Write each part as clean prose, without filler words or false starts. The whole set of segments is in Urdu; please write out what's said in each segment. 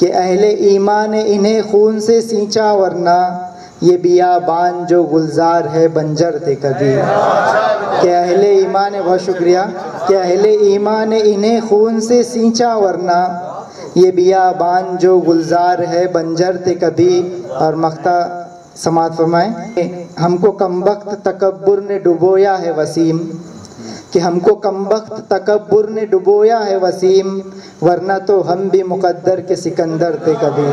کہ اہل ایمان انہیں خون سے سینچا ورنہ یہ بیابان جو گلزار ہے بنجر تھے کبھی. کہ اہل ایمان، بہت شکریہ، کہ اہل ایمان انہیں خون سے سینچا ورنہ یہ بیابان جو گلزار ہے بنجر تھے کبھی. اور مقطع سماعت فرمائیں. ہم کو کمبخت تکبر نے ڈبویا ہے وسیم، کہ ہم کو کمبخت تکبر نے ڈبویا ہے وسیم، ورنہ تو ہم بھی مقدر کے سکندر تھے کبھی.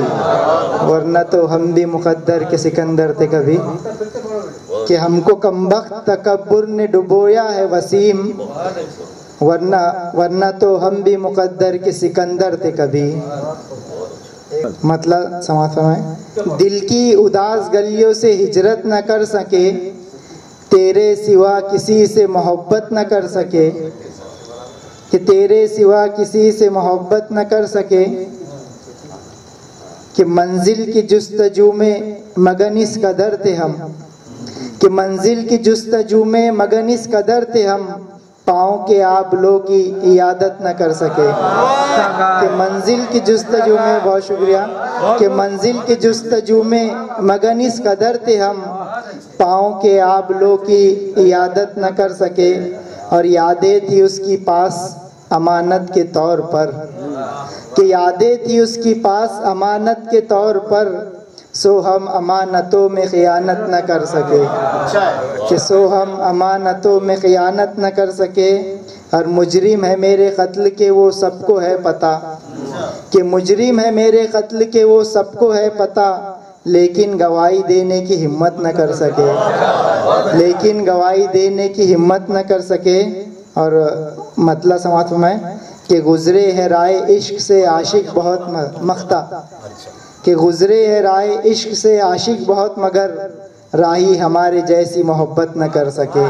ورنہ تو ہم بھی مقدر کے سکندر تھے کبھی. کہ ہم کو کمبخت تکبر نے ڈبویا ہے وسیم، ورنہ تو ہم بھی مقدر کے سکندر تھے کبھی. مطلب سماعت فرمائیں. دل کی اداس گلیوں سے ہجرت نہ کر سکے، تیرے سوا کسی سے محبت نہ کر سکے. کہ تیرے سوا کسی سے محبت نہ کر سکے. کہ منزل کی جستجو میں مگن اس قدر تھے ہم، کہ منزل کی جستجو میں مگن اس قدر تھے ہم، پاؤں کے آبلوں کی عیادت نہ کر سکے. کہ منزل کی جستجو میں، بہت شکریہ، کہ منزل کی جستجو میں مگن اس قدر تھے ہم، پاؤں کے آبلوں کی عیادت نہ کر سکے. اور یادیں تھی اس کی پاس امانت کے طور پر، کہ یادیں تھی اس کی پاس امانت کے طور پر، سو ہم امانتوں میں خیانت نہ کر سکے. کہ سو ہم امانتوں میں خیانت نہ کر سکے. اور مجرم ہے میرے قتل کے وہ سب کو ہے پتہ، کہ مجرم ہے میرے قتل کے وہ سب کو ہے پتہ، لیکن گواہی دینے کی ہمت نہ کر سکے. لیکن گواہی دینے کی ہمت نہ کر سکے. اور مطلب سماعت فرمائیں. کہ گزرے ہے رائے عشق سے عاشق بہت مختہ، کہ گزرے ہے رائے عشق سے عاشق بہت، مگر راہی ہمارے جیسی محبت نہ کر سکے.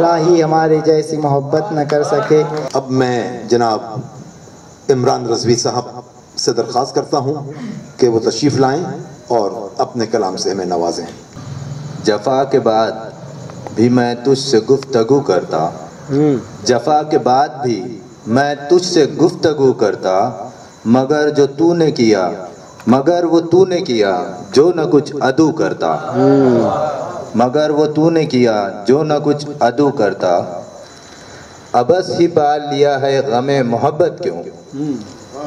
راہی ہمارے جیسی محبت نہ کر سکے. اب میں جناب عمران رضوی صاحب سے درخواست کرتا ہوں کہ وہ تشریف لائیں اور اپنے کلام سے ہمیں نوازیں. جفا کے بعد بھی میں تجھ سے گفتگو کرتا، جفا کے بعد بھی میں تجھ سے گفتگو کرتا، مگر جو تو نے کیا، مگر وہ تو نے کیا جو نہ کچھ عدو کرتا. مگر وہ تو نے کیا جو نہ کچھ عدو کرتا. ابس ہی پال لیا ہے غم محبت کیوں،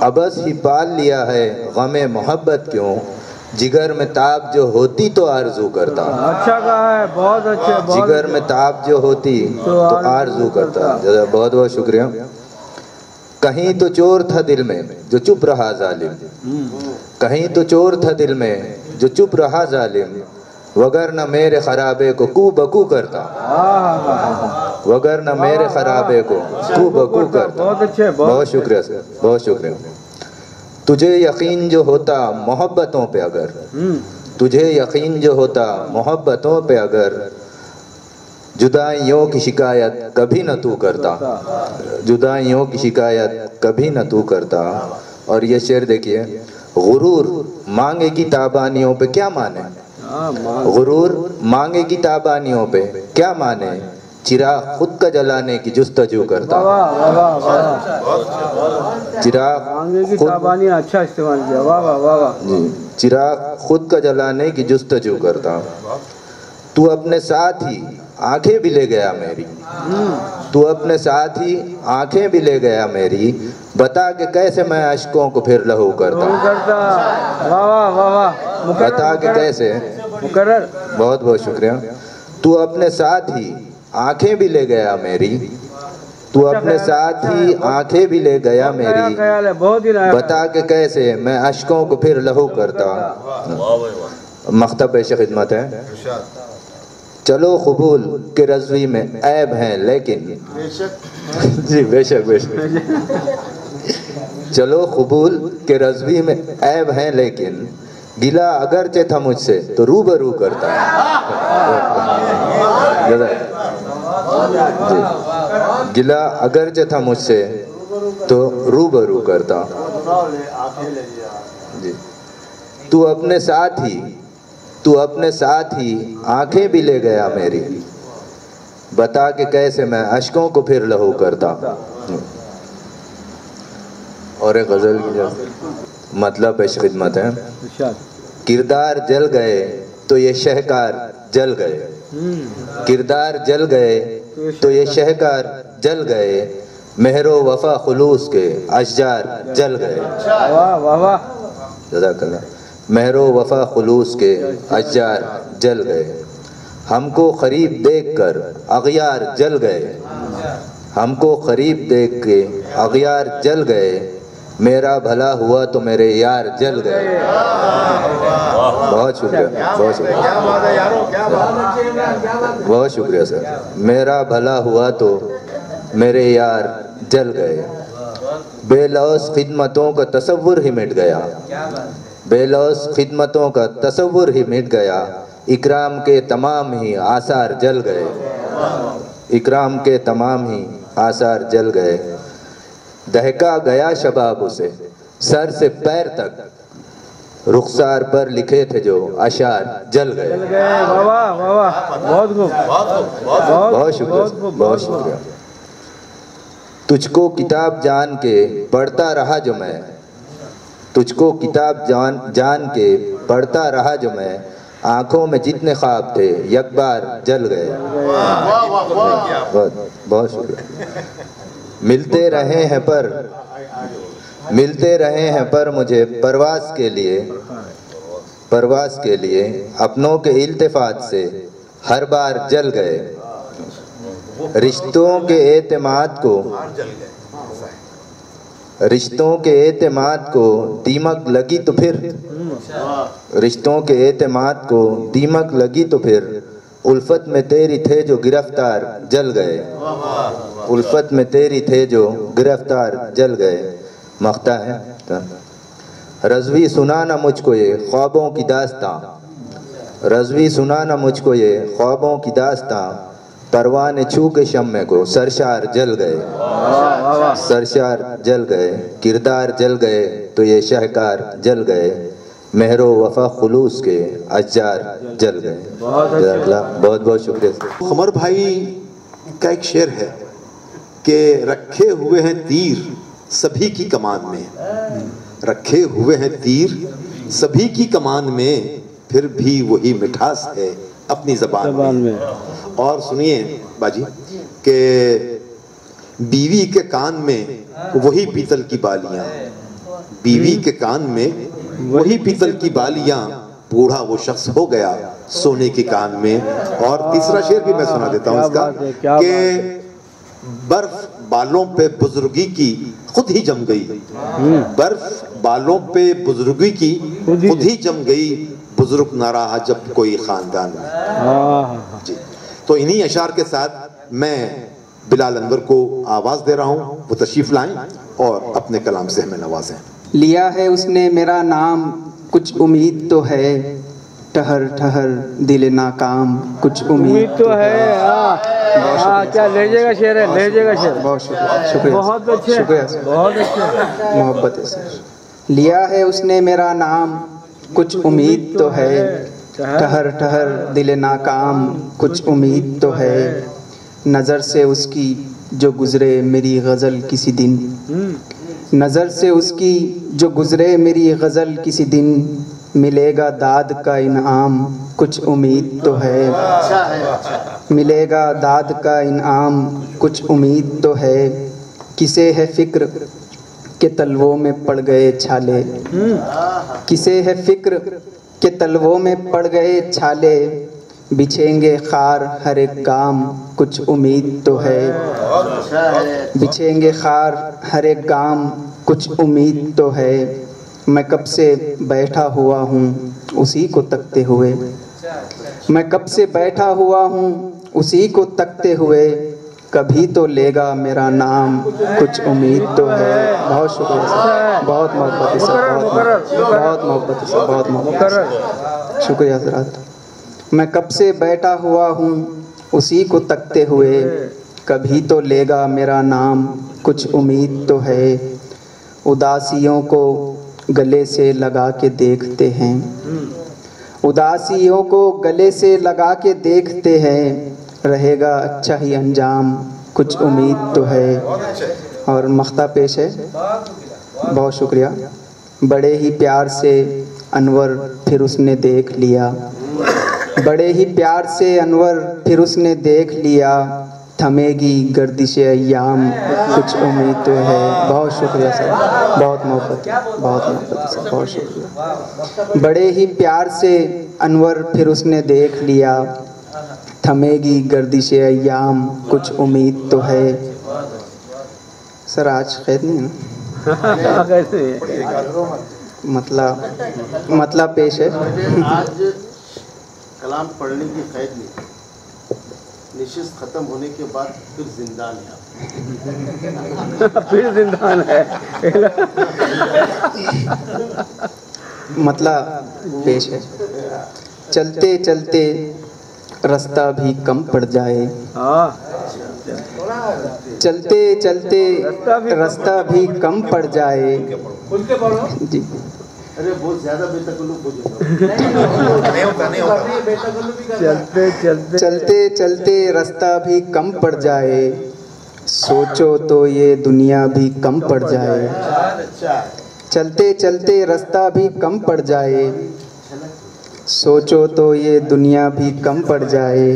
ابس ہی پال لیا ہے غم محبت کیوں، جگر میں تاب جو ہوتی تو آرزو کرتا. اچھا کہا ہے، بہت اچھا. جگر میں تاب جو ہوتی تو آرزو کرتا. بہت بہت شکریہ. کہیں تو چور تھا دل میں جو چپ رہا ظالم، کہیں تو چور تھا دل میں جو چپ رہا ظالم، وگرنہ میرے خرابے کو کو بکو کرتا، وگرنہ میرے خرابے کو کو بکو کرتا. بہت اچھے. بہت شکریہ سر، بہت شکریہ. تجھے یقین جو ہوتا محبتوں پہ اگر، تجھے یقین جو ہوتا محبتوں پہ اگر، جدائیوں کی شکایت کبھی نہ تو کرتا، جدائیوں کی شکایت کبھی نہ تو کرتا. اور یہ شعر دیکھیے. غرور مانگے کی تابانیوں پہ کیا مانے، غرور مانگے کی تابانیوں پہ کیا مانے، چراغ خود کا جلانے کی جستجو کرتا. چراغ مانگے کی تابانیاں اچھا استعمال کیا. واہ واہ واہ واہ. جی، چراغ خود کا جلانے کی جستجو کرتا. تو اپنے ساتھ ہی آنکھیں بھی لے گیا میری، تو اپنے ساتھ ہی آنکھیں بھی لے گیا میری، بتا کہ کیسے میں اشکوں کو پھر لہو کرتا. واہ واہ واہ واہ. بتا کہ کیسے. مقرر. بہت بہت شکریہ. تو اپنے ساتھ ہی آنکھیں بھی لے گیا میری، تو اپنے ساتھ ہی آنکھیں بھی لے گیا میری، بتا کہ کیسے میں اشکوں کو پھر لہو کرتا. مقطع پیش خدمت ہے. چلو قبول کہ رضوی میں عیب ہیں لیکن، جی بے شک بے شک. چلو قبول کہ رضوی میں عیب ہیں لیکن، گلا اگرچہ تھا مجھ سے تو روبرو کرتا. گلا اگرچہ تھا مجھ سے تو روبرو کرتا. جی. تو اپنے ساتھ ہی، تو اپنے ساتھ ہی آنکھیں بھی لے گیا میری، بتا کہ کیسے میں اشکوں کو پھر لہو کرتا. اور ایک غزل کی مطلب پیش خدمت ہے. ارشاد. کردار جل گئے تو یہ شہکار جل گئے. کردار جل گئے تو یہ شہکار جل گئے. مہر و وفا خلوص کے اشجار جل گئے. واہ واہ واہ. جزاک اللہ. مہر و وفا خلوص کے اشجار جل گئے. ہم کو قریب دیکھ کر اغیار جل گئے. ہم کو قریب دیکھ کے اغیار جل گئے. میرا بھلا ہوا تو میرے یار جل گئے. بہت شکریہ, بہت شکریہ, بہت شکریہ سر. میرا بھلا ہوا تو میرے یار جل گئے. بے لوث خدمتوں کا تصور ہی مٹ گیا. بے لوث خدمتوں کا تصور ہی مٹ گیا. اکرام کے تمام ہی آثار جل گئے. اکرام کے تمام ہی آثار جل گئے. دہکا گیا شباب اسے سر سے پیر تک. رخسار پر لکھے تھے جو اشعار جل گئے. واہ واہ واہ واہ. بہت خوب. بہت شکریہ, بہت شکریہ. تجھ کو کتاب جان کے پڑھتا رہا جو میں. تجھ کو کتاب جان کے پڑھتا رہا جو میں. آنکھوں میں جتنے خواب تھے یک بار جل گئے. بہت بہت شکریہ. ملتے رہے ہیں پر ملتے رہے ہیں پر مجھے پرواز کے لیے, پرواز کے لیے اپنوں کے التفات سے ہر بار جل گئے. رشتوں کے اعتماد کو رشتوں کے اعتماد کو دیمک لگی تو پھر رشتوں کے اعتماد کو دیمک لگی تو پھر الفت میں تیری تھے جو گرفتار جل گئے. الفت میں تیری تھے جو گرفتار جل گئے. مقطع ہے. رضوی سنا نہ مجھ کو یہ خوابوں کی داستاں. رضوی سنا نہ مجھ کو یہ خوابوں کی داستاں. پروانے چھو کے شمع کو سرشار جل گئے. سرشار جل گئے. کردار جل گئے تو یہ شہکار جل گئے. مہر و وفا خلوص کے اشجار جل گئے. بہت بہت شکریہ. قمر بھائی کا ایک شعر ہے کہ رکھے ہوئے ہیں تیر سبھی کی کمان میں. رکھے ہوئے ہیں تیر سبھی کی کمان میں. پھر بھی وہی مٹھاس ہے اپنی زبان میں. اور سنیے باجی کہ بیوی کے کان میں وہی پیتل کی بالیاں. بیوی کے کان میں وہی پیتل کی بالیاں. بوڑھا وہ شخص ہو گیا سونے کے کان میں. اور تیسرا شعر بھی میں سنا دیتا ہوں اس کا کہ برف بالوں پہ بزرگی کی خود ہی جم گئی. برف بالوں پہ بزرگی کی خود ہی جم گئی. بزرگ نہ رہا جب کوئی خاندان میں. جی تو انہی اشعار کے ساتھ میں بلال انور کو آواز دے رہا ہوں. وہ تشریف لائیں اور اپنے کلام سے ہمیں نوازیں. لیا ہے اس نے میرا نام کچھ امید تو ہے. ٹہر ٹہر دل ناکام کچھ امید تو ہے. ہاں کیا لہجے کا شعر ہے, لہجے کا شعر. بہت شکریہ. شکریہ بہت اچھے, شکریہ. بہت اچھے. محبت ہے سر. لیا ہے اس نے میرا نام کچھ امید تو ہے. ٹہر ٹہر دل ناکام کچھ امید تو ہے. نظر سے اس کی جو گزرے میری غزل کسی دن. نظر سے اس کی جو گزرے میری غزل کسی دن. ملے گا داد کا انعام کچھ امید تو ہے. ملے گا داد کا انعام کچھ امید تو ہے. کسے ہے فکر کہ تلووں میں پڑ گئے چھالے. کسے ہے فکر کہ تلووں میں پڑ گئے چھالے. بچھیں گے خار ہر ایک گام کچھ امید تو ہے. بچھیں گے خار ہر ایک گام کچھ امید تو ہے. میں کب سے بیٹھا ہوا ہوں اسی کو تکتے ہوئے. میں کب سے بیٹھا ہوا ہوں اسی کو تکتے ہوئے. کبھی تو لے گا میرا نام کچھ امید تو ہے. بہت شکریہ سر. بہت محبت ہے سر. بہت محبت ہے سر. بہت محبت ہے. شکریہ حضرات. میں کب سے بیٹھا ہوا ہوں اسی کو تکتے ہوئے. کبھی تو لے گا میرا نام کچھ امید تو ہے. اداسیوں کو گلے سے لگا کے دیکھتے ہیں. اداسیوں کو گلے سے لگا کے دیکھتے ہیں. رہے گا اچھا ہی انجام کچھ امید تو ہے. اور مقطع پیش ہے. بہت شکریہ. بڑے ہی پیار سے انور پھر اس نے دیکھ لیا، بڑے ہی پیار سے انور پھر اس نے دیکھ لیا، تھمے گی گردش ایام کچھ امید تو ہے۔ بہت شکریہ سر، بہت محبت سر، بہت شکریہ۔ بڑے ہی پیار سے انور پھر اس نے دیکھ لیا، تھمے گی گردش ایام کچھ امید تو ہے۔ سر آج قید نہیں ہے نا، مطلب پیش ہے۔ آج کلام پڑھنے کی قید نہیں، نشست ختم ہونے کے بعد پھر زندان ہے، پھر زندان ہے۔ مطلب پیش ہے۔ چلتے چلتے رستہ بھی کم پڑ جائے، چلتے چلتے رستہ بھی کم پڑ جائے۔ جی ارے بہت زیادہ بے تکلف ہو چلتے چلتے رستہ بھی کم پڑ جائے، سوچو تو یہ دنیا بھی کم پڑ جائے۔ چلتے چلتے رستہ بھی کم پڑ جائے، سوچو تو یہ دنیا بھی کم پڑ جائے۔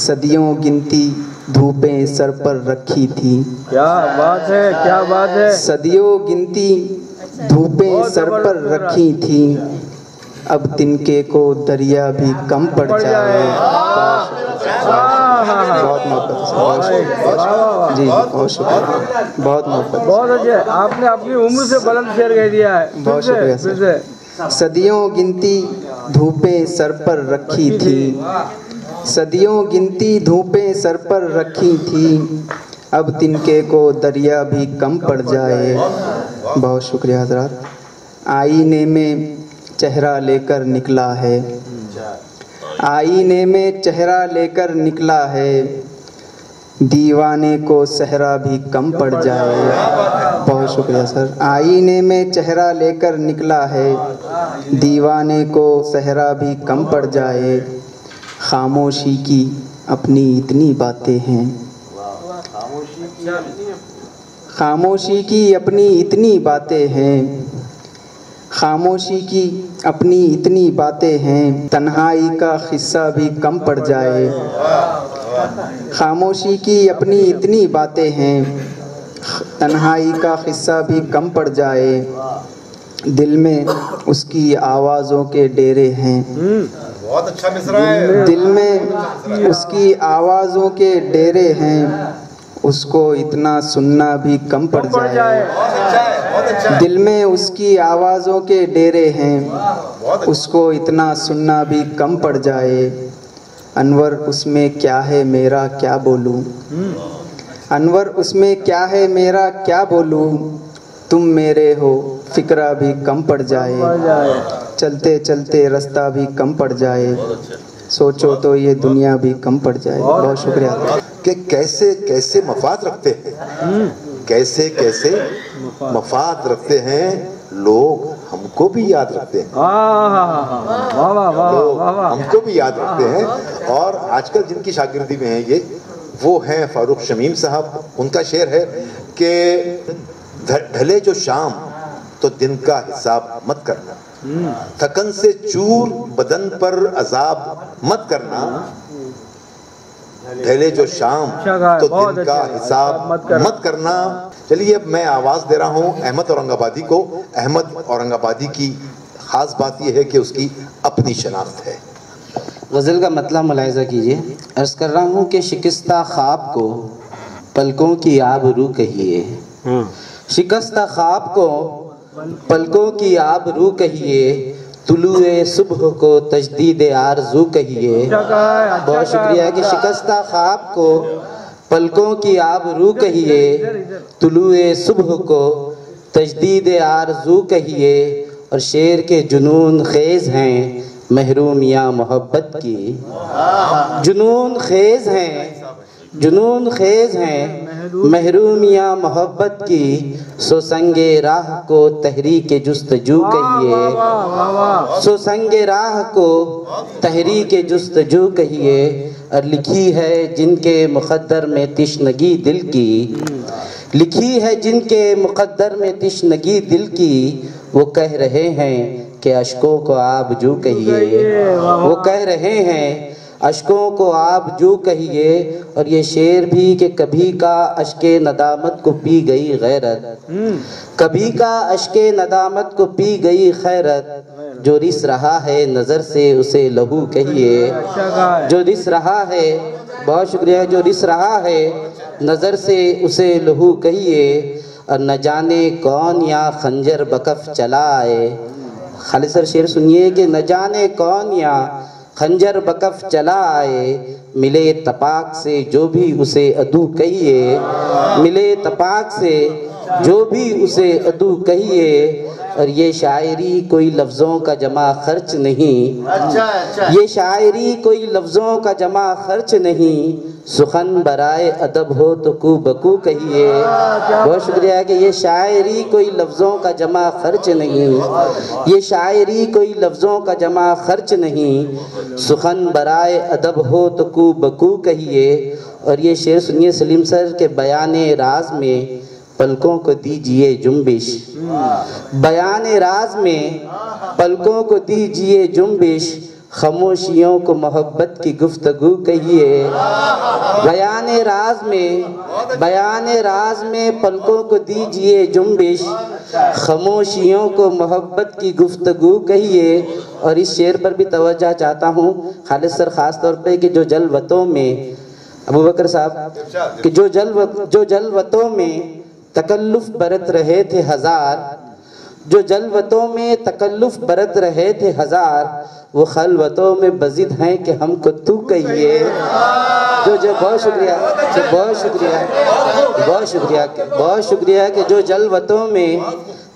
صدیوں گنتی دھوپیں سر پر رکھی تھی، کیا بات ہے، کیا بات ہے۔ صدیوں گنتی دھوپیں سر پر رکھی تھی، اب تنکے کو دریا بھی کم پڑ جائے۔ بہت محبت جی، بہت شکریہ، بہت محبت، بہت اچھے، آپ نے اپنی عمر سے بلند شعر کہہ دیا ہے۔ بہت شکریہ سر۔ صدیوں گنتی دھوپیں سر پر رکھی تھی، صدیوں گنتی دھوپیں سر پر رکھی تھی، اب تنکے کو دریا بھی کم پڑ جائے۔ بہت شکریہ حضرات۔ آئینے میں چہرہ لے کر نکلا ہے، آئینے میں چہرہ لے کر نکلا ہے، دیوانے کو صحرا بھی کم پڑ جائے۔ بہت شکریہ سر۔ آئینے میں چہرہ لے کر نکلا ہے، دیوانے کو صحرا بھی کم پڑ جائے۔ خاموشی کی اپنی اتنی باتیں ہیں، خاموشی کی اپنی اتنی باتیں ہیں، خاموشی کی اپنی اتنی باتیں ہیں، تنہائی کا قصہ بھی کم پڑ جائے۔ خاموشی کی اپنی اتنی باتیں ہیں، تنہائی کا قصہ بھی کم پڑ جائے۔ دل میں اس کی آوازوں کے ڈیرے ہیں، بہت اچھا مصرع ہے۔ دل میں اس کی آوازوں کے ڈیرے ہیں، اس کو اتنا سننا بھی کم پڑ جائے۔ دل میں اس کی آوازوں کے ڈیرے ہیں، اس کو اتنا سننا بھی کم پڑ جائے۔ انور اس میں کیا ہے میرا کیا بولوں، انور اس میں کیا ہے میرا کیا بولوں، تم میرے ہو فکرہ بھی کم پڑ جائے۔ چلتے چلتے رستہ بھی کم پڑ جائے، سوچو تو یہ دنیا بھی کم پڑ جائے۔ بہت شکریہ کہ کیسے کیسے مفاد رکھتے ہیں، کیسے کیسے مفاد رکھتے ہیں لوگ، ہم کو بھی یاد رکھتے ہیں، لوگ ہم کو بھی یاد رکھتے ہیں۔ اور آج کل جن کی شاگردی میں ہیں یہ وہ ہیں فاروق شمیم صاحب۔ ان کا شعر ہے کہ ڈھلے جو شام تو دن کا حساب مت کرنا، تھکن سے چور بدن پر عذاب مت کرنا، ڈھلے جو شام تو دن کا حساب مت کرنا۔ چلیے اب میں آواز دے رہا ہوں احمد اورنگ آبادی کو۔ احمد اورنگ آبادی کی خاص بات یہ ہے کہ اس کی اپنی شناخت ہے۔ غزل کا مطلب ملاحظہ کیجیے۔ عرض کر رہا ہوں کہ شکستہ خواب کو پلکوں کی آبرو کہیے، شکستہ خواب کو پلکوں کی آبرو کہیے، طلوع صبح کو تجدید آرزو کہیے۔ بہت شکریہ کہ شکستہ خواب کو پلکوں کی آبرو کہیے، طلوع صبح کو تجدید آرزو کہیے۔ اور شعر کے جنون خیز ہیں محرومیاں محبت کی، جنون خیز ہیں، جنون خیز ہیں محرومیاں محبت کی، سو سنگ راہ کو تحریک جستجو کہیے، سو سنگ راہ کو تحریک جستجو کہیے۔ اور لکھی ہے جن کے مقدر میں تشنگی دل کی، لکھی ہے جن کے مقدر میں تشنگی دل کی، وہ کہہ رہے ہیں کہ اشکوں کو آپ جو کہیے، وہ کہہ رہے ہیں اشکوں کو آپ جو کہیے۔ اور یہ شعر بھی کہ کبھی کا اشک ندامت کو پی گئی غیرت، کبھی کا اشک ندامت کو پی گئی خیرت، جو رس رہا ہے نظر سے اسے لہو کہیے، جو رس رہا ہے، بہت شکریہ، جو رس رہا ہے نظر سے اسے لہو کہیے، اور نہ جانے کون یا خنجر بکف چلا آئے۔ خالد سر شعر سنیے کہ نہ جانے کون یا خنجر بکف چلا آئے، ملے تپاک سے جو بھی اسے عدو کہیے، ملے تپاک سے جو بھی اسے عدو کہیے۔ اور یہ شاعری کوئی لفظوں کا جمع خرچ نہیں، یہ شاعری کوئی لفظوں کا جمع خرچ نہیں، سخن برائے ادب ہو تو کو بکو کہیے۔ بہت شکریہ کہ یہ شاعری کوئی لفظوں کا جمع خرچ نہیں، یہ شاعری کوئی لفظوں کا جمع خرچ نہیں، سخن برائے ادب ہو تو کو بکو کہیے۔ اور یہ شعر سنیے سلیم سر کے بیان راز میں پلکوں کو دیجئے جنبش، بیان راز میں پلکوں کو دیجئے جنبش، خاموشیوں کو محبت کی گفتگو کہیے۔ بیان راز میں پلکوں کو دیجئے جنبش، خاموشیوں کو محبت کی گفتگو کہیے۔ اور اس شعر پر بھی توجہ چاہتا ہوں خالد سر خاص طور پہ کہ جو جلوتوں میں ابو بکر صاحب کہ جو جلوتوں میں تکلف برت رہے تھے ہزار، جو جلوتوں میں تکلف برت رہے تھے ہزار، وہ خلوتوں میں بزد ہیں کہ ہم کو تو کہیے۔ بہت شکریہ، بہت شکریہ کہ جو جلوتوں میں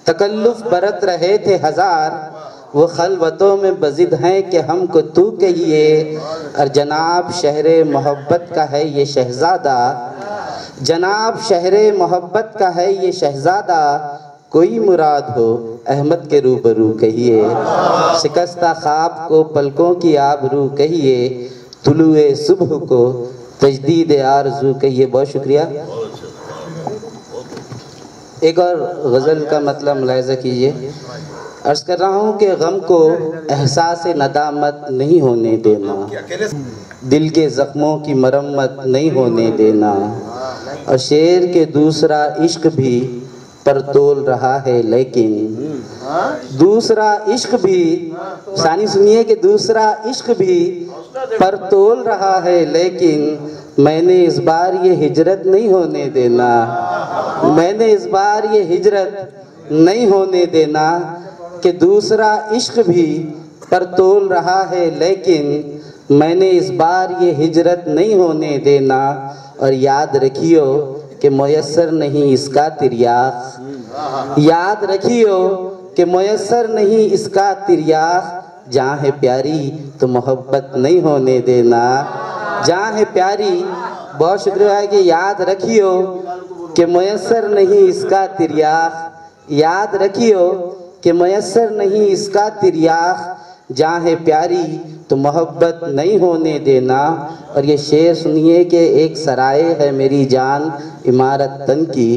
تکلف برت رہے تھے ہزار، وہ خلوتوں میں بزد ہیں کہ ہم کو تو کہیے۔ اور جناب شہر محبت کا ہے یہ شہزادہ، جناب شہر محبت کا ہے یہ شہزادہ، کوئی مراد ہو احمد کے روبرو کہیے، شکستہ خواب کو پلکوں کی آبرو کہیے، طلوع صبح کو تجدید آرزو کہیے۔ بہت شکریہ۔ ایک اور غزل کا مطلب ملاحظہ کیجئے۔ عرض کر رہا ہوں کہ غم کو احساس ندامت نہیں ہونے دینا، دل کے زخموں کی مرمت نہیں ہونے دینا، اور شعر کے دوسرا عشق بھی پر تول رہا ہے لیکن، دوسرا عشق بھی، ثانی سنیے کہ دوسرا عشق بھی پر تول رہا ہے لیکن، میں نے اس بار یہ ہجرت نہیں ہونے دینا، میں نے اس بار یہ ہجرت نہیں ہونے دینا، کہ دوسرا عشق بھی پر تول رہا ہے لیکن، میں نے اس بار یہ ہجرت نہیں ہونے دینا، اور یاد رکھیو کہ میسر نہیں اس کا تریاق، یاد رکھیو کہ میسر نہیں اس کا تریاق، جہاں ہے پیاری تو محبت نہیں ہونے دینا، جہاں ہے پیاری، بہت شکریہ ہے کہ یاد رکھیو کہ میسر نہیں اس کا تریاق، یاد رکھیو کہ میسر نہیں اس کا تریاق، جہاں ہے پیاری تو محبت نہیں ہونے دینا۔ اور یہ شعر سنیے کہ ایک سرائے ہے میری جان عمارت تن کی،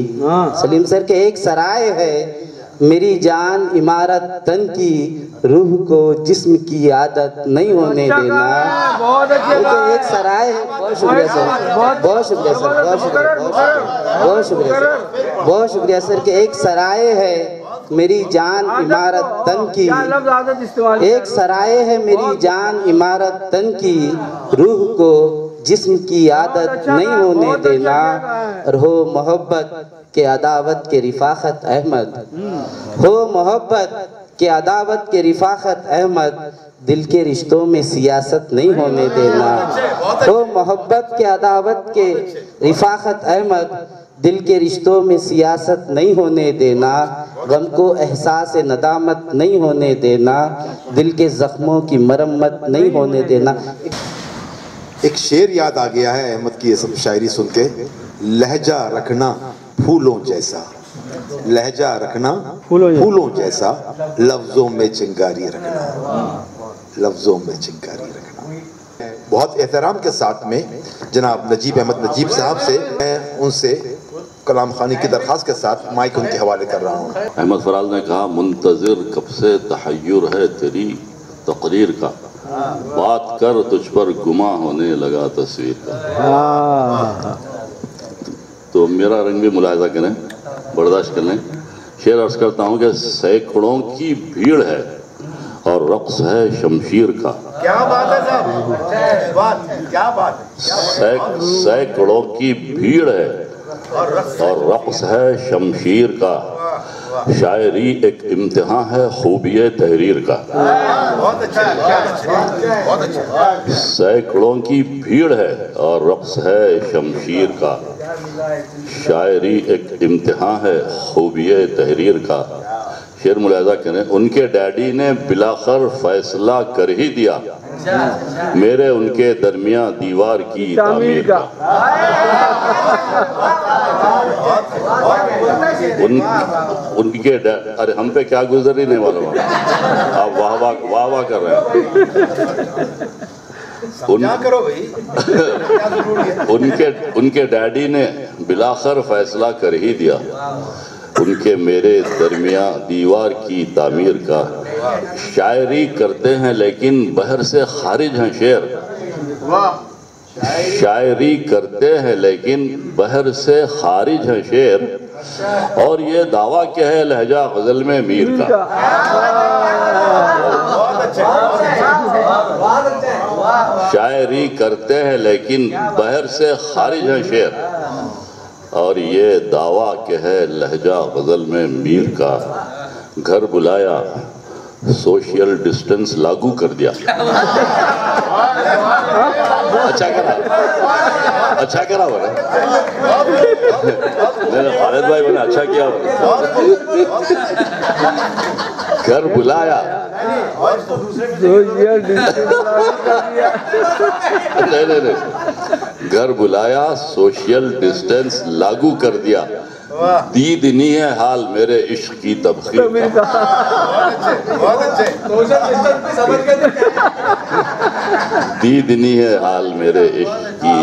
سلیم سر کے ایک سرائے ہے میری جان عمارت تن کی، روح کو جسم کی عادت نہیں ہونے دینا۔ ایک سرائے ہے، بہت شکریہ سر، بہت شکریہ سر، بہت شکریہ سر، بہت شکریہ سر کہ ایک سرائے ہے میری جان عمارت تن کی، ایک سرائے ہے میری جان عمارت تن کی، روح کو جسم کی عادت نہیں ہونے دینا، اور ہو محبت کے عداوت کے رفاقت احمد، ہو محبت کے عداوت کے رفاقت احمد، دل کے رشتوں میں سیاست نہیں ہونے دینا، ہو محبت کے عداوت کے رفاقت احمد، دل کے رشتوں میں سیاست نہیں ہونے دینا، غم کو احساس ندامت نہیں ہونے دینا، دل کے زخموں کی مرمت نہیں ہونے دینا۔ ایک شعر یاد آ گیا ہے احمد کی یہ سب شاعری سن کے، لہجہ رکھنا پھولوں جیسا، لہجہ رکھنا پھولوں جیسا، لفظوں میں چنگاری رکھنا، لفظوں میں چنگاری رکھنا۔ بہت احترام کے ساتھ میں جناب نجیب احمد نجیب صاحب سے میں ان سے کلام خوانی کی درخواست کے ساتھ مائک ان کے حوالے کر رہا ہوں۔ احمد فراز نے کہا منتظر کب سے تحیر ہے تیری تقریر کا، بات کر تجھ پر گماں ہونے لگا تصویر کا۔ تو میرا رنگ بھی ملاحظہ کریں، برداشت کر لیں۔ شعر عرض کرتا ہوں کہ سینکڑوں کی بھیڑ ہے اور رقص ہے شمشیر کا۔ کیا بات ہے صاحب، کیا بات ہے۔ سینکڑوں کی بھیڑ ہے اور رقص ہے شمشیر کا، شاعری ایک امتحان ہے خوبی تحریر کا۔ بہت اچھا۔ سینکڑوں کی بھیڑ ہے اور رقص ہے شمشیر کا، شاعری ایک امتحان ہے خوبی تحریر کا۔ شعر ملاحظہ کریں، ان کے ڈیڈی نے بلاخر فیصلہ کر ہی دیا، میرے ان کے درمیان دیوار کی تعمیر کا۔ ان کے ارے ہم پہ کیا گزر ہی نہیں معلوم، آپ واہ واہ کر رہے ہیں۔ ان کے ڈیڈی نے بلاخر فیصلہ کر ہی دیا، ان کے میرے درمیان دیوار کی تعمیر کا۔ شاعری کرتے ہیں لیکن بحر سے خارج ہیں شعر، شاعری کرتے ہیں لیکن بحر سے خارج ہیں شعر، اور یہ دعویٰ کیا ہے لہجہ غزل میں میر کا۔ شاعری کرتے ہیں لیکن بحر سے خارج ہیں شعر، اور یہ دعویٰ کہ ہے لہجہ غزل میں میر کا۔ گھر بلایا سوشل ڈسٹنس لاگو کر دیا۔ اچھا کرا بنا خالد بھائی، میں نے اچھا کیا۔ گھر بلایا نہیں، گھر بلایا سوشل ڈسٹنس لاگو کر دیا، دید نہیں ہے حال میرے عشق کی تبخیر کا۔ دید نہیں ہے حال میرے عشق کی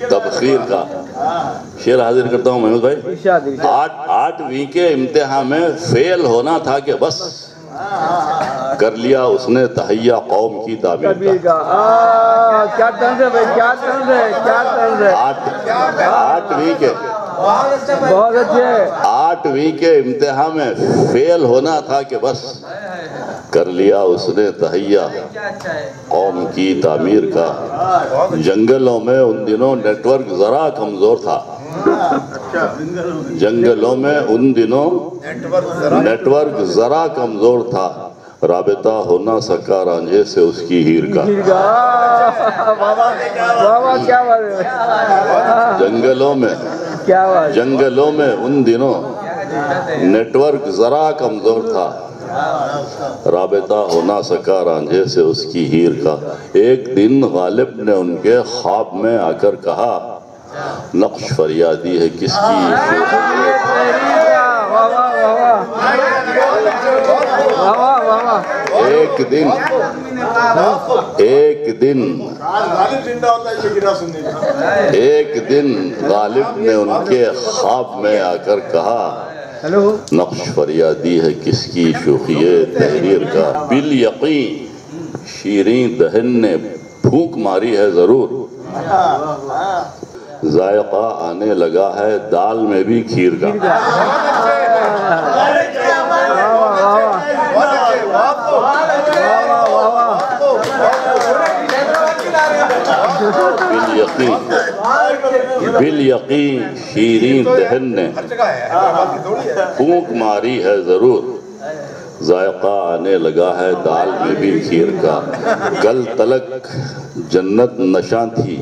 تبخیر کا۔ شعر حاضر کرتا ہوں محمود بھائی۔ 8ویں کے امتحان میں فیل ہونا تھا کہ بس، کر لیا اس نے تہیہ قوم کی تعمیر کا۔ کیا طرز ہے بھائی، کیا طرز ہے، کیا طرز ہے۔ 8ویں کے بہت اچھے۔ 8ویں کے امتحان میں فیل ہونا تھا کہ بس، کر لیا اس نے تہیہ قوم کی تعمیر کا۔ جنگلوں میں ان دنوں نیٹ ورک ذرا کمزور تھا، جنگلوں میں ان دنوں نیٹ ورک ذرا کمزور تھا، رابطہ ہو نہ سکا رانجھے سے اس کی ہیر کا۔ جنگلوں میں ان دنوں نیٹ ورک ذرا کمزور تھا، رابطہ ہو نہ سکا رانجھے سے اس کی ہیر کا۔ ایک دن غالب نے ان کے خواب میں آ کر کہا، نقش فریادی ہے کس کی ایک دن غالب نے ان کے خواب میں آ کر کہا، نقش فریادی ہے کس کی شوخی تحریر کا۔ بالیقین شیریں دہن نے پھونک ماری ہے ضرور، ذائقہ آنے لگا ہے دال میں بھی کھیر کا۔ بالیقین شیریں دہن نے پھونک ماری ہے ضرور، ذائقہ آنے لگا ہے دال میں بھی کھیر کا۔ کل تلک جنت نشاں تھی،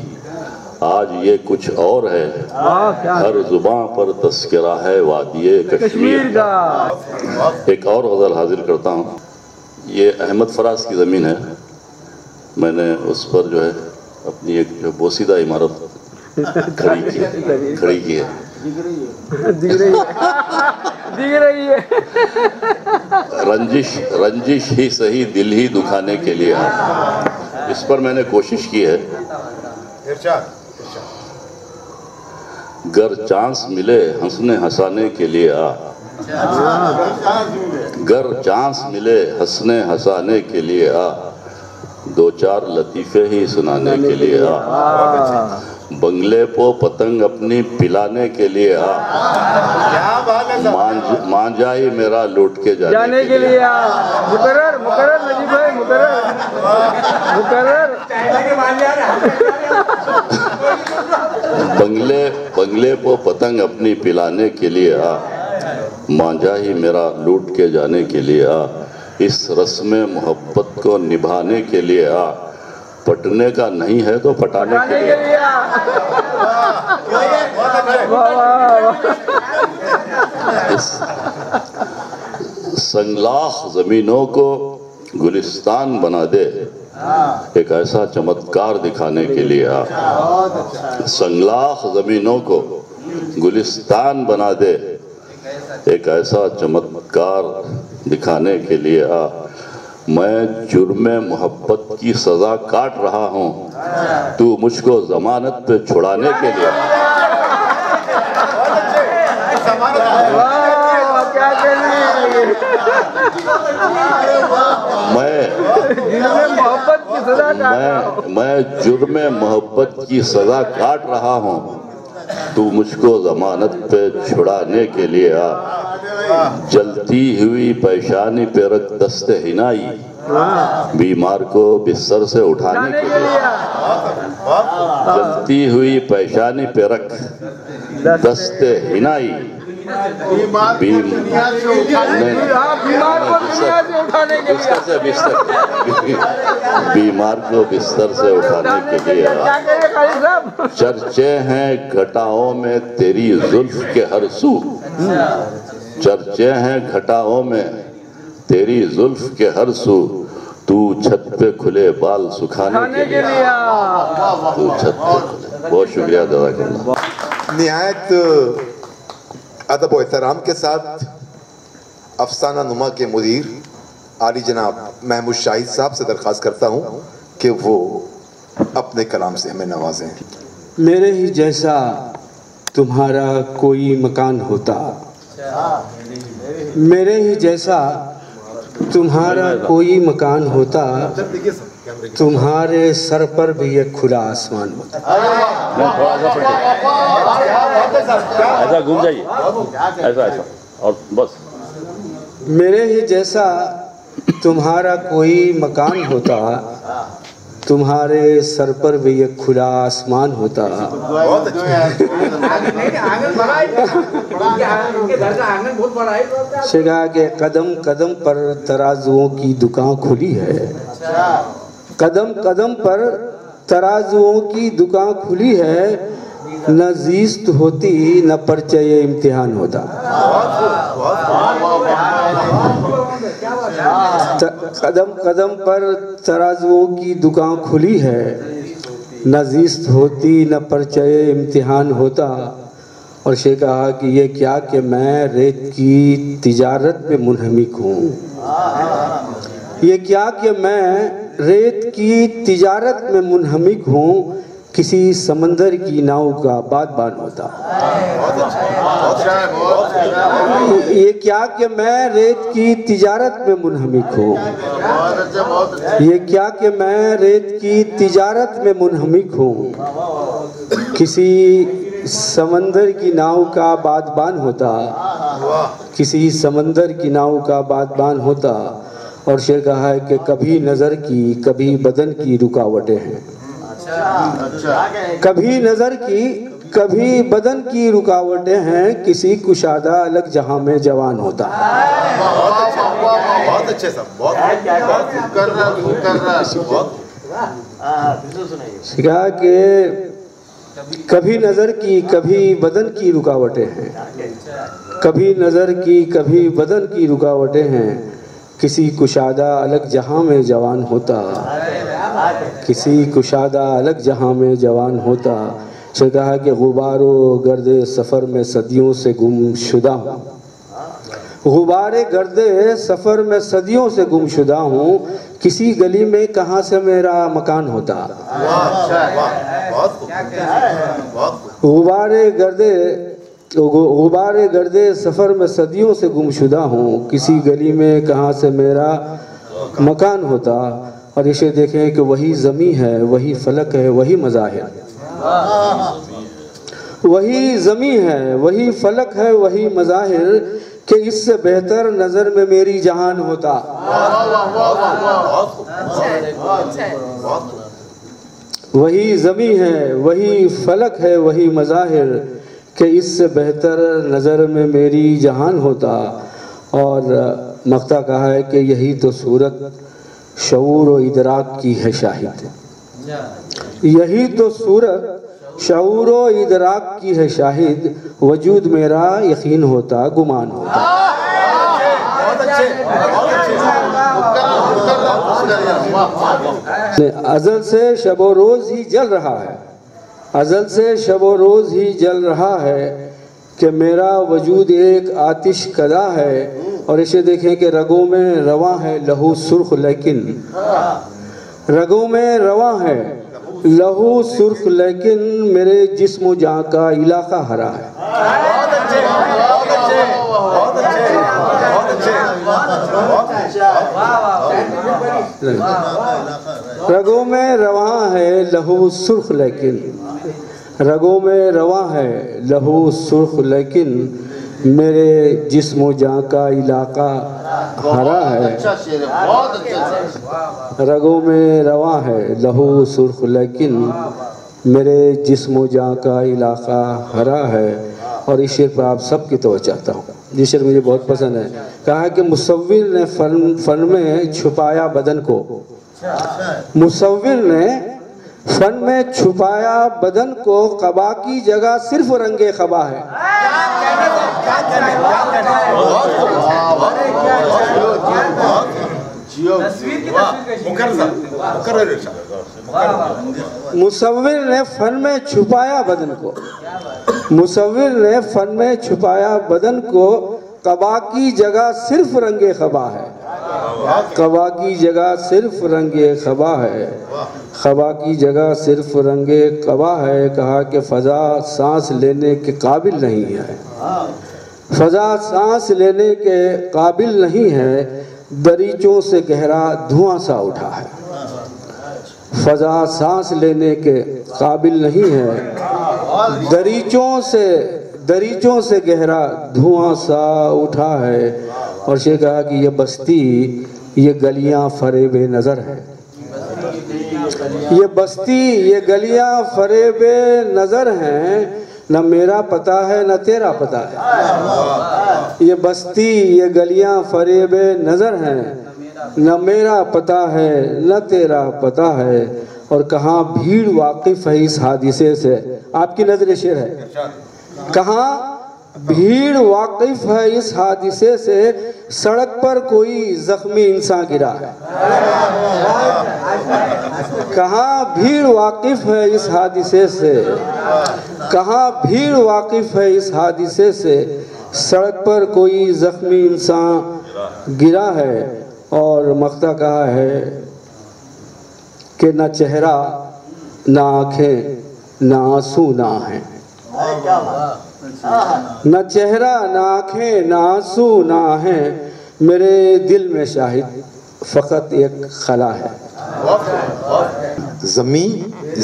آج یہ کچھ اور ہے، ہر زباں پر تذکرہ ہے وادی کشمیر کا۔ ایک اور غزل حاضر کرتا ہوں، یہ احمد فراز کی زمین ہے، میں نے اس پر جو ہے اپنی ایک بوسیدہ عمارت کھڑی کی ہے۔ رنجش ہی صحیح دل ہی دکھانے کے لیے ہے، اس پر میں نے کوشش کی ہے۔ گر چانس ملے ہنسنے ہنسانے کے لیے آ، گر چانس ملے ہنسنے ہنسانے کے لیے آ، دو چار لطیفے ہی سنانے کے لیے آ، بنگلے پو پتنگ اپنی پلانے کے لیے آ، مانجا ہی میرا لوٹ کے جانے کے لیے آ۔ مقرر نجیب بھائی، مقرر بنگلے پو پتنگ اپنی پلانے کے لیے آ، مانجا ہی میرا لوٹ کے جانے کے لیے آ، اس رسم محبت کو نبھانے کے لیے آ، پٹنے کا نہیں ہے تو پٹانے کے لیے آ۔ سنگلاخ زمینوں کو گلستان بنا دے، ایک ایسا چمتکار دکھانے کے لیے آ، سنگلاخ زمینوں کو گلستان بنا دے، ایک ایسا چمتکار دکھانے کے لیے آ، میں جرم محبت کی سزا کاٹ رہا ہوں، تو مجھ کو ضمانت پہ چھڑانے کے لیے آ۔ میں جرم محبت کی سزا کاٹ رہا ہوں، تو مجھ کو ضمانت پہ چھڑانے کے لیے آ، جلتی ہوئی پیشانی پہ رکھ دست ہنائی، بیمار کو بستر سے اٹھانے کے لیے آ، جلتی ہوئی پیشانی پہ رکھ دست ہنائی، بیمار کو بستر سے اٹھانے کے لیے آ، چرچے ہیں گھٹاؤں میں تیری زلف کے ہر سو، چرچے ہیں گھٹاؤں میں تیری زلف کے ہر سو، تو چھت پہ کھلے بال سکھانے کے لیے آ، تو چھت پہ کھلے۔ بہت شکریہ، جزاک اللہ۔ نہایت ادب و احترام کے ساتھ افسانہ نما کے مدیر عالی جناب محمود شاہد صاحب سے درخواست کرتا ہوں کہ وہ اپنے کلام سے ہمیں نوازیں۔ میرے ہی جیسا تمہارا کوئی مکان ہوتا، میرے ہی جیسا تمہارا کوئی مکان ہوتا، تمہارے سر پر بھی ایک کھلا آسمان ہوتا۔ ایسا گھوم جائیے، ایسا اور بس۔ میرے ہی جیسا تمہارا کوئی مکان ہوتا، تمہارے سر پر بھی ایک کھلا آسمان ہوتا، شگا کے قدم قدم پر ترازوؤں کی دکان کھلی ہے، قدم قدم پر ترازوؤں کی دکان کھلی ہے، نہ زیست ہوتی نہ پرچہ امتحان ہوتا۔ قدم قدم پر ترازوؤں کی دکان کھلی ہے، نہ زیست ہوتی نہ پرچہ امتحان ہوتا۔ اور یہ کہا کہ یہ کیا کہ میں ریت کی تجارت میں منہمک ہوں، یہ کیا کہ میں ریت کی تجارت میں منہمک ہوں، کسی سمندر کی ناؤ کا بادبان ہوتا۔ یہ کیا کہ میں ریت کی تجارت میں منہمک ہوں، یہ کیا کہ میں ریت کی تجارت میں منہمک ہوں، کسی سمندر کی ناؤ کا بادبان ہوتا، کسی سمندر کی ناؤ کا بادبان ہوتا۔ اور شعر کہا ہے کہ کبھی نظر کی کبھی بدن کی رکاوٹیں ہیں، کبھی نظر کی کبھی بدن کی رکاوٹیں ہیں، کسی کشادہ الگ جہاں میں جوان ہوتا۔ بہت اچھے صاحب، بہت کہا کہ کبھی نظر کی کبھی بدن کی رکاوٹیں ہیں، کبھی نظر کی کبھی بدن کی رکاوٹیں ہیں، کسی کشادہ الگ جہاں میں جوان ہوتا، کسی کشادہ الگ جہاں میں جوان ہوتا۔ سے کہا کہ غبار و گرد سفر میں صدیوں سے گم شدہ ہوں، غبار گرد سفر میں صدیوں سے گم شدہ ہوں، کسی گلی میں کہاں سے میرا مکان ہوتا۔ بہت غبار گردے سفر میں صدیوں سے گمشدہ ہوں، کسی گلی میں کہاں سے میرا مکان ہوتا، اور اسے دیکھیں کہ وہی زمیں ہے، وہی فلک ہے، وہی مظاہر، وہی زمیں ہے، وہی فلک ہے، وہی مظاہر، کہ اس سے بہتر نظر میں میری جہان ہوتا۔ وہی زمیں ہے، وہی فلک ہے، وہی مظاہر، کہ اس سے بہتر نظر میں میری جہان ہوتا۔ اور مقطع کہا ہے کہ یہی تو صورت شعور و ادراک کی ہے شاہد، یہی تو صورت شعور و ادراک کی ہے شاہد، وجود میرا یقین ہوتا گمان ہوتا۔ ازل سے شب و روز ہی جل رہا ہے، ازل سے شب و روز ہی جل رہا ہے، کہ میرا وجود ایک آتش کدا ہے، اور اسے دیکھیں کہ رگوں میں رواں ہے لہو سرخ، لیکن رگوں میں رواں ہے لہو سرخ، لیکن میرے جسم و جاں کا علاقہ ہرا ہے۔ رگوں میں رواں ہے لہو سرخ، لیکن رگوں میں رواں ہے لہو سرخ، لیکن میرے جسم و جاں کا علاقہ ہرا ہے۔ رگوں میں رواں ہے لہو سرخ، لیکن میرے جسم و جاں کا علاقہ ہرا ہے۔ اور اس شعر پر آپ سب کی توجہ چاہتا ہوں، یہ شعر مجھے بہت پسند ہے۔ کہا کہ مصور نے فن میں چھپایا بدن کو، مصور نے فن میں چھپایا بدن کو، قبا کی جگہ صرف رنگ خبا ہے۔ مصور نے فن میں چھپایا بدن کو، مصور نے فن میں چھپایا بدن کو، قبا کی جگہ صرف رنگ خبا ہے، قبا کی جگہ صرف رنگ خبا ہے، خبا کی جگہ صرف رنگ قبا ہے۔ کہا کہ فضا سانس لینے کے قابل نہیں ہے، فضا سانس لینے کے قابل نہیں ہے، دریچوں سے گہرا دھواں سا اٹھا ہے۔ فضا سانس لینے کے قابل نہیں ہے، دریچوں سے گہرا دھواں سا اٹھا ہے۔ اور یہ کہا کہ یہ بستی یہ گلیاں فریب نظر ہے، یہ بستی یہ گلیاں فریب نظر ہیں، نہ میرا پتہ ہے نہ تیرا پتہ ہے۔ یہ بستی یہ گلیاں فریب نظر ہیں، نہ میرا پتہ ہے نہ تیرا پتہ ہے۔ اور کہاں بھیڑ واقف ہے اس حادثے سے، آپ کی نظر شعر ہے، کہاں بھیڑ واقف ہے اس حادثے سے، سڑک پر کوئی زخمی انسان گرا ہے۔ کہاں بھیڑ واقف ہے اس حادثے سے، کہاں بھیڑ واقف ہے اس حادثے سے، سڑک پر کوئی زخمی انسان گرا ہے۔ اور مقطع کہا ہے کہ نہ چہرہ نہ آنکھیں نہ آنسو نہ آہیں، نہ چہرہ نہ آنکھیں نہ آنسو نہ آہیں، میرے دل میں شاہد فقط ایک خلا ہے۔ زمین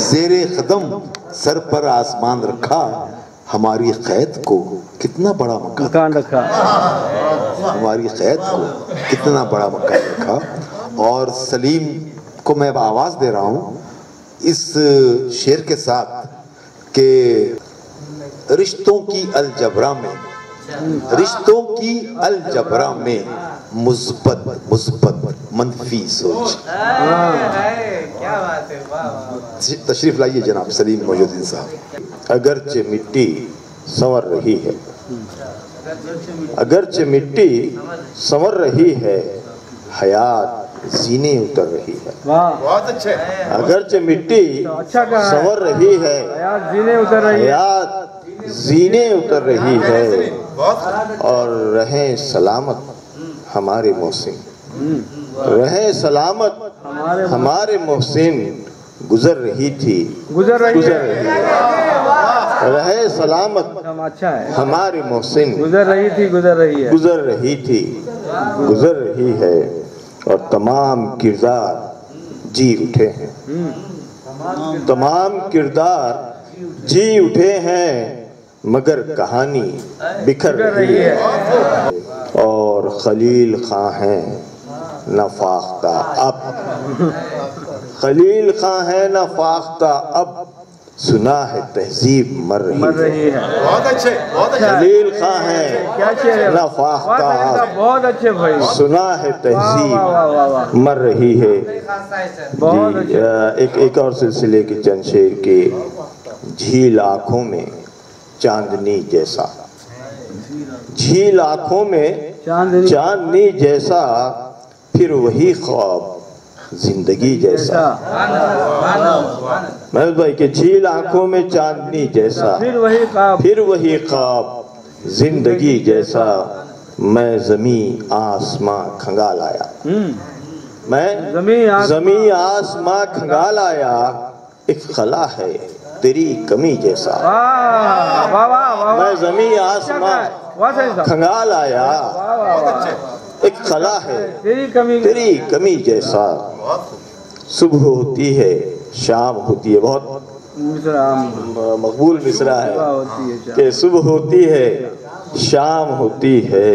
زیر قدم سر پر آسمان رکھا، ہماری قید کو کتنا بڑا مکان رکھا، ہماری قید کو کتنا بڑا مکان رکھا۔ اور سلیم کو میں آواز دے رہا ہوں اس شعر کے ساتھ کہ رشتوں کی الجبرا میں، رشتوں کی الجبرا میں مثبت منفی سوچ۔ تشریف لائیے جناب سلیم موجود صاحب۔ اگرچہ مٹی سنور رہی ہے، اگرچہ مٹی سنور رہی ہے، حیات زینے اتر رہی ہے۔ بہت اچھے، اگرچہ مٹی سنور رہی ہے، حیات زینے اتر رہی ہے، حیات زینے اتر رہی ہے، اور رہیں سلامت ہمارے محسن، رہیں سلامت ہمارے محسن، گزر رہی تھی، گزر رہی ہے۔ رہے سلامت اچھا ہے ہمارے محسن گزر رہی تھی گزر رہی ہے گزر رہی تھی گزر رہی ہے اور تمام کردار جی اٹھے ہیں تمام کردار جی اٹھے ہیں مگر کہانی بکھر رہی ہے اور خلیل خاں ہیں نہ فاختہ اب خلیل خاں ہے نہ فاختہ اب سنا ہے تہذیب مر رہی ہے بہت اچھے خلیل خاں ہے نہ فاختہ اب بہت اچھے بھائی سنا ہے تہذیب مر رہی ہے جی ایک اور سلسلے کے چند شعر کے جھیل آنکھوں میں چاندنی جیسا جھیل آنکھوں میں چاندنی جیسا پھر وہی خواب زندگی جیسا محمد بھائی کہ جھیل آنکھوں میں چاندنی جیسا پھر وہی خواب زندگی جیسا میں زمین آسماں کھنگال آیا میں زمین آسماں کھنگال آیا ایک خلا ہے تیری کمی جیسا میں زمین آسماں کھنگال آیا ایک خلا ہے تیری کمی جیسا صبح ہوتی ہے شام ہوتی ہے بہت مقبول مصرع ہے کہ صبح ہوتی ہے شام ہوتی ہے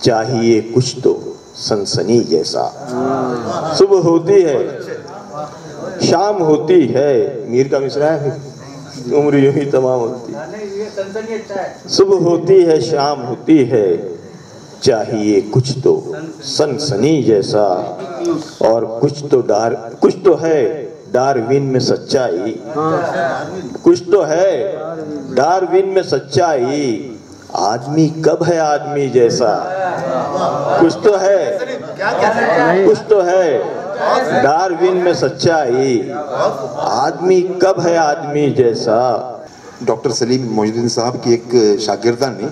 چاہیے کچھ تو سنسنی جیسا صبح ہوتی ہے شام ہوتی ہے میر کا مصرع ہے عمر یوں ہی تمام ہوتی صبح ہوتی ہے شام ہوتی ہے چاہیے کچھ تو سنسنی جیسا اور کچھ تو ہے ڈاروین میں سچائی کچھ تو ہے ڈاروین میں سچائی آدمی کب ہے آدمی جیسا کچھ تو ہے ڈاروین میں سچائی آدمی کب ہے آدمی جیسا ڈاکٹر سلیم معین الدین صاحب کی ایک شاگردہ نے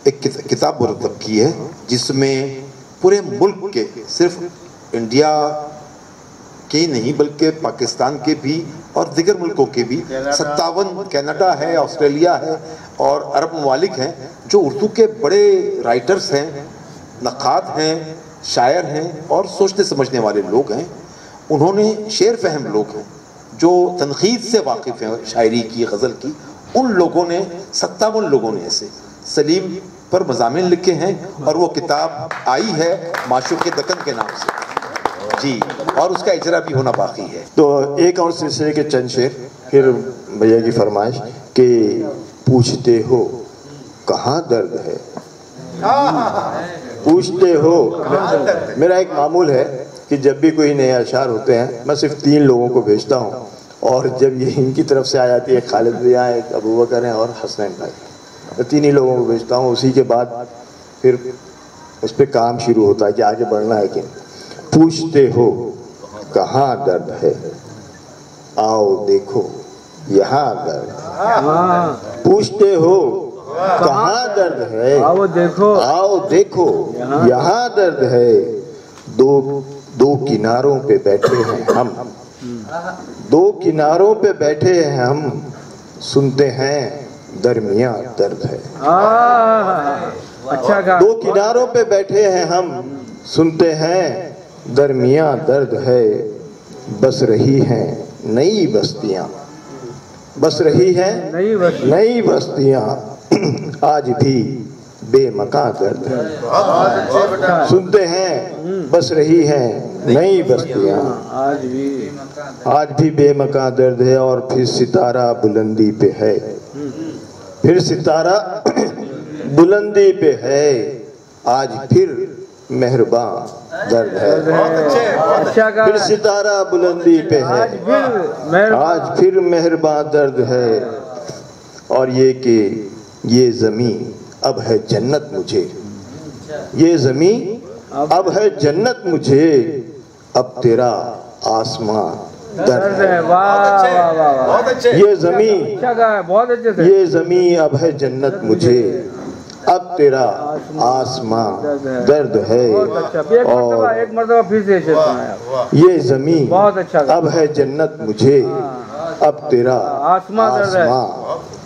ایک کتاب مرتب کی ہے جس میں پورے ملک کے صرف انڈیا کے نہیں بلکہ پاکستان کے بھی اور دیگر ملکوں کے بھی 57 کینیڈا ہے آسٹریلیا ہے اور عرب ممالک ہیں جو اردو کے بڑے رائٹرز ہیں نقاد ہیں شاعر ہیں اور سوچنے سمجھنے والے لوگ ہیں انہوں نے شعر فہم لوگ ہیں جو تنقید سے واقف ہیں شاعری کی غزل کی ان لوگوں نے 57 لوگوں نے ایسے سلیم پر مضامین لکھے ہیں اور وہ کتاب آئی ہے معشوق دکن کے نام سے جی اور اس کا اجرا بھی ہونا باقی ہے تو ایک اور سلسلے کے چند شعر پھر بھیا کی فرمائش کہ پوچھتے ہو کہاں درد ہے پوچھتے ہو میرا ایک معمول ہے کہ جب بھی کوئی نئے اشعار ہوتے ہیں میں صرف 3 لوگوں کو بھیجتا ہوں اور جب یہ ان کی طرف سے آ جاتی ہے خالد بھیا ایک ابو بکر ہیں اور حسنین بھائی میں 3 ہی لوگوں کو بھیجتا ہوں اسی کے بعد پھر اس پہ کام شروع ہوتا ہے کہ آگے بڑھنا ہے کہ پوچھتے ہو کہاں درد ہے آؤ دیکھو یہاں درد ہے پوچھتے ہو کہاں درد ہے آؤ دیکھو یہاں درد ہے دو کناروں پہ بیٹھے ہیں ہم 2 کناروں پہ بیٹھے ہیں ہم سنتے ہیں درمیاں درد ہے 2 کناروں پہ بیٹھے ہیں ہم سنتے ہیں درمیاں درد ہے بس رہی ہیں نئی بستیاں بس رہی ہیں نئی بستیاں آج بھی بے مکان درد ہے سنتے ہیں بس رہی ہیں نئی بستیاں آج بھی بے مکان درد ہے اور پھر ستارہ بلندی پہ ہے پھر ستارہ بلندی پہ ہے آج پھر مہربان درد ہے پھر ستارہ بلندی پہ ہے آج پھر مہربان درد ہے اور یہ کہ یہ زمین اب ہے جنت مجھے یہ زمین اب ہے جنت مجھے اب تیرا آسمان درد ہے یہ زمین اب ہے جنت مجھے اب تیرا آسمان درد ہے اور یہ زمین اب ہے جنت مجھے اب تیرا آسمان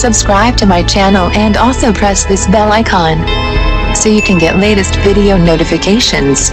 Subscribe to my channel and also press this bell icon so you can get latest video notifications.